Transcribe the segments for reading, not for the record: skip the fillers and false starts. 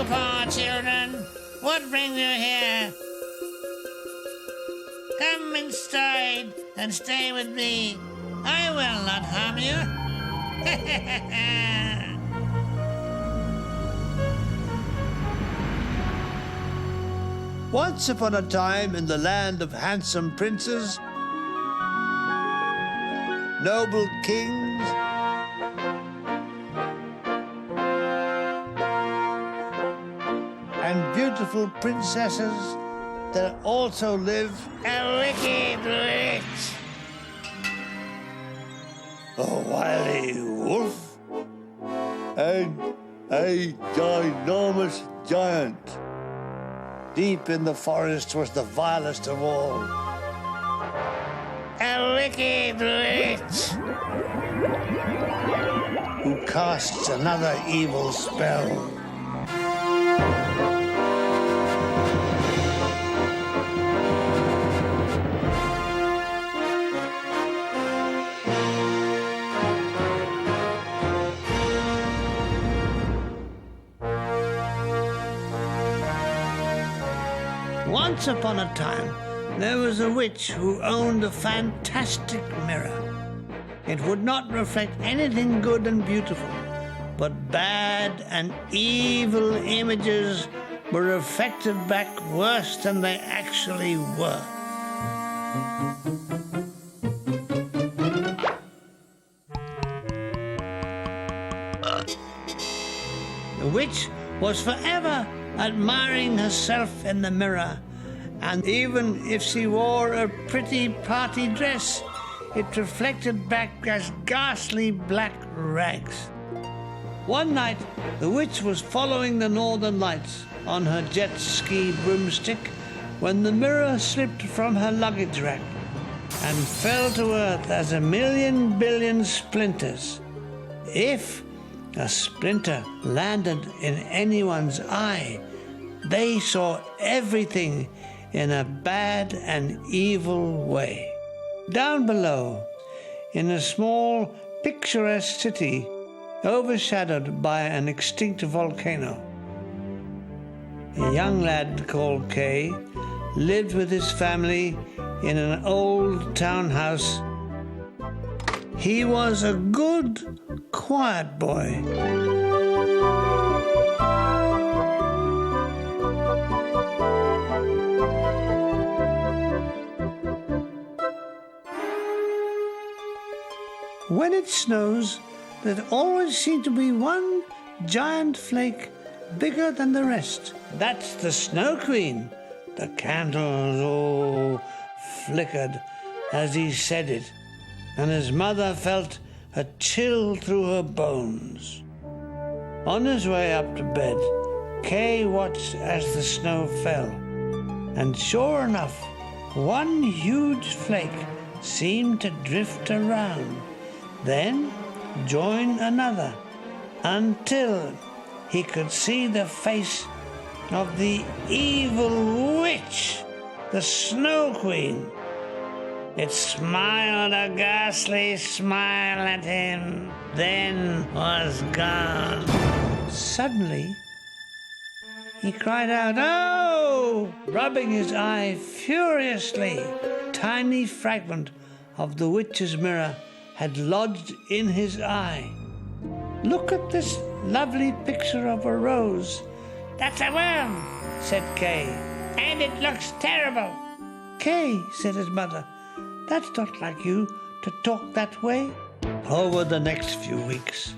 poor children, what brings you here? Come inside and stay with me. I will not harm you. Once upon a time in the land of handsome princes, noble kings, and beautiful princesses, there also lived a wicked witch. a wily wolf and a ginormous giant. Deep in the forest was the vilest of all, A wicked witch. who casts another evil spell. Once upon a time, there was a witch who owned a fantastic mirror. It would not reflect anything good and beautiful, but bad and evil images were reflected back worse than they actually were. The witch was forever admiring herself in the mirror, and even if she wore a pretty party dress, it reflected back as ghastly black rags. One night, the witch was following the Northern Lights on her jet ski broomstick when the mirror slipped from her luggage rack and fell to earth as a million billion splinters. If a splinter landed in anyone's eye, they saw everything in a bad and evil way. Down below, in a small, picturesque city overshadowed by an extinct volcano, a young lad called Kay lived with his family in an old townhouse. He was a good, quiet boy. When it snows, there always seems to be one giant flake bigger than the rest. That's the Snow Queen. The candles all flickered as he said it, and his mother felt a chill through her bones. On his way up to bed, Kay watched as the snow fell, and sure enough, one huge flake seemed to drift around, then join another, until he could see the face of the evil witch, the Snow Queen. It smiled a ghastly smile at him, then was gone. Suddenly, he cried out, "Oh!" rubbing his eye furiously. A tiny fragment of the witch's mirror had lodged in his eye. "Look at this lovely picture of a rose." That's a worm, said Kay. and it looks terrible. "Kay," said his mother, "that's not like you to talk that way." Over the next few weeks,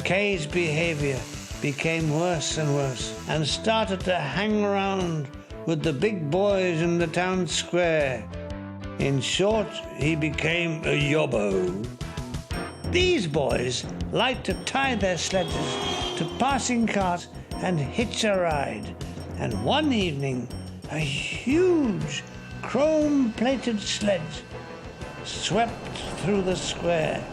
Kay's behavior became worse and worse and started to hang around with the big boys in the town square. In short, he became a yobbo. These boys liked to tie their sledges to passing cars and hitch a ride. And one evening, a huge chrome-plated sledge swept through the square.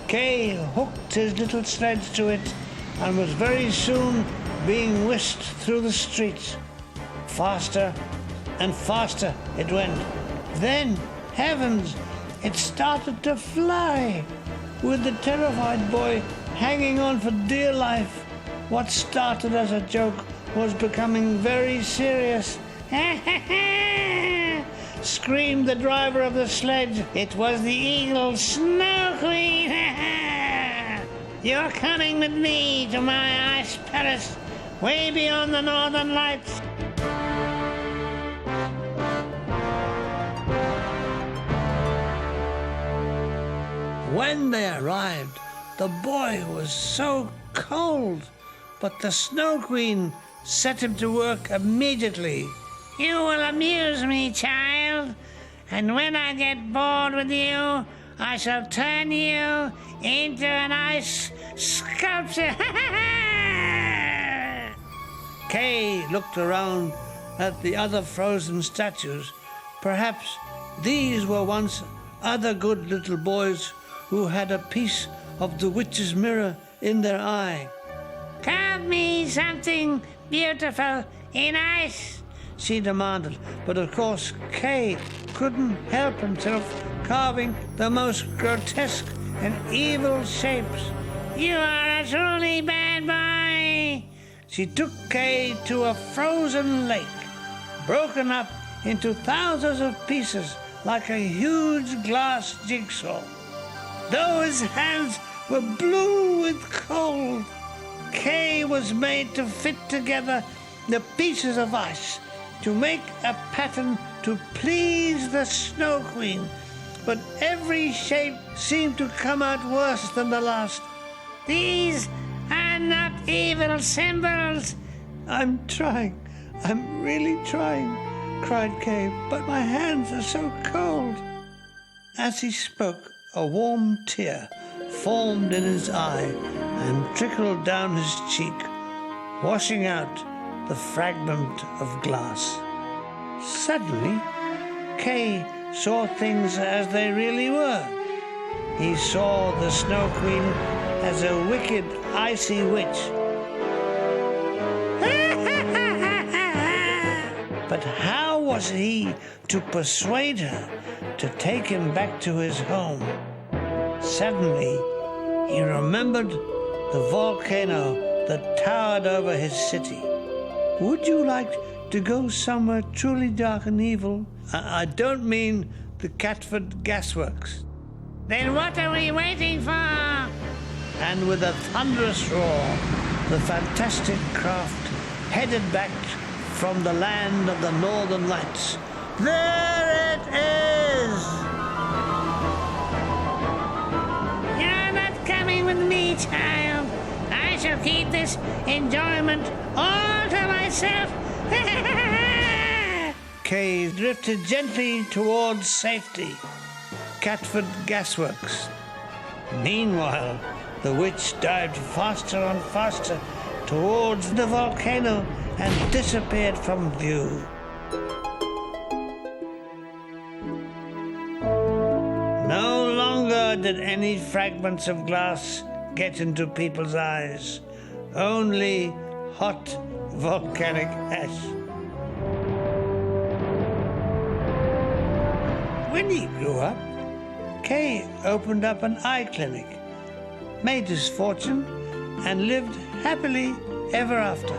Kay hooked his little sledge to it and was very soon being whisked through the streets. Faster and faster it went. Then, heavens, it started to fly, with the terrified boy hanging on for dear life. What started as a joke was becoming very serious. Screamed the driver of the sledge. It was the eagle Snow Queen. You're coming with me to my ice palace, way beyond the northern lights. When they arrived, the boy was so cold, but the Snow Queen set him to work immediately. You will amuse me, child, and when I get bored with you, I shall turn you into an ice sculpture. Kay looked around at the other frozen statues. Perhaps these were once other good little boys who had a piece of the witch's mirror in their eye. Carve me something beautiful in ice, she demanded. But of course, Kay couldn't help himself carving the most grotesque and evil shapes. You are a truly bad boy. She took Kay to a frozen lake, broken up into thousands of pieces like a huge glass jigsaw. Those hands were blue with cold. Kay was made to fit together the pieces of ice to make a pattern to please the Snow Queen. But every shape seemed to come out worse than the last. These are not evil symbols. I'm trying. I'm really trying, cried Kay, but my hands are so cold. As he spoke, a warm tear formed in his eye and trickled down his cheek, washing out the fragment of glass. Suddenly, Kay saw things as they really were. He saw the Snow Queen as a wicked, icy witch. But how was he to persuade her to take him back to his home? Suddenly, he remembered the volcano that towered over his city. Would you like to go somewhere truly dark and evil? I don't mean the Catford Gasworks. Then what are we waiting for? And with a thunderous roar, the fantastic craft headed back from the land of the Northern Lights. There it is! You're not coming with me, child. I shall keep this enjoyment all to myself. Kay drifted gently towards safety. Catford Gasworks. Meanwhile, the witch dived faster and faster towards the volcano and disappeared from view. No longer did any fragments of glass get into people's eyes. Only hot volcanic ash. When he grew up, Kay opened up an eye clinic, made his fortune, and lived happily ever after.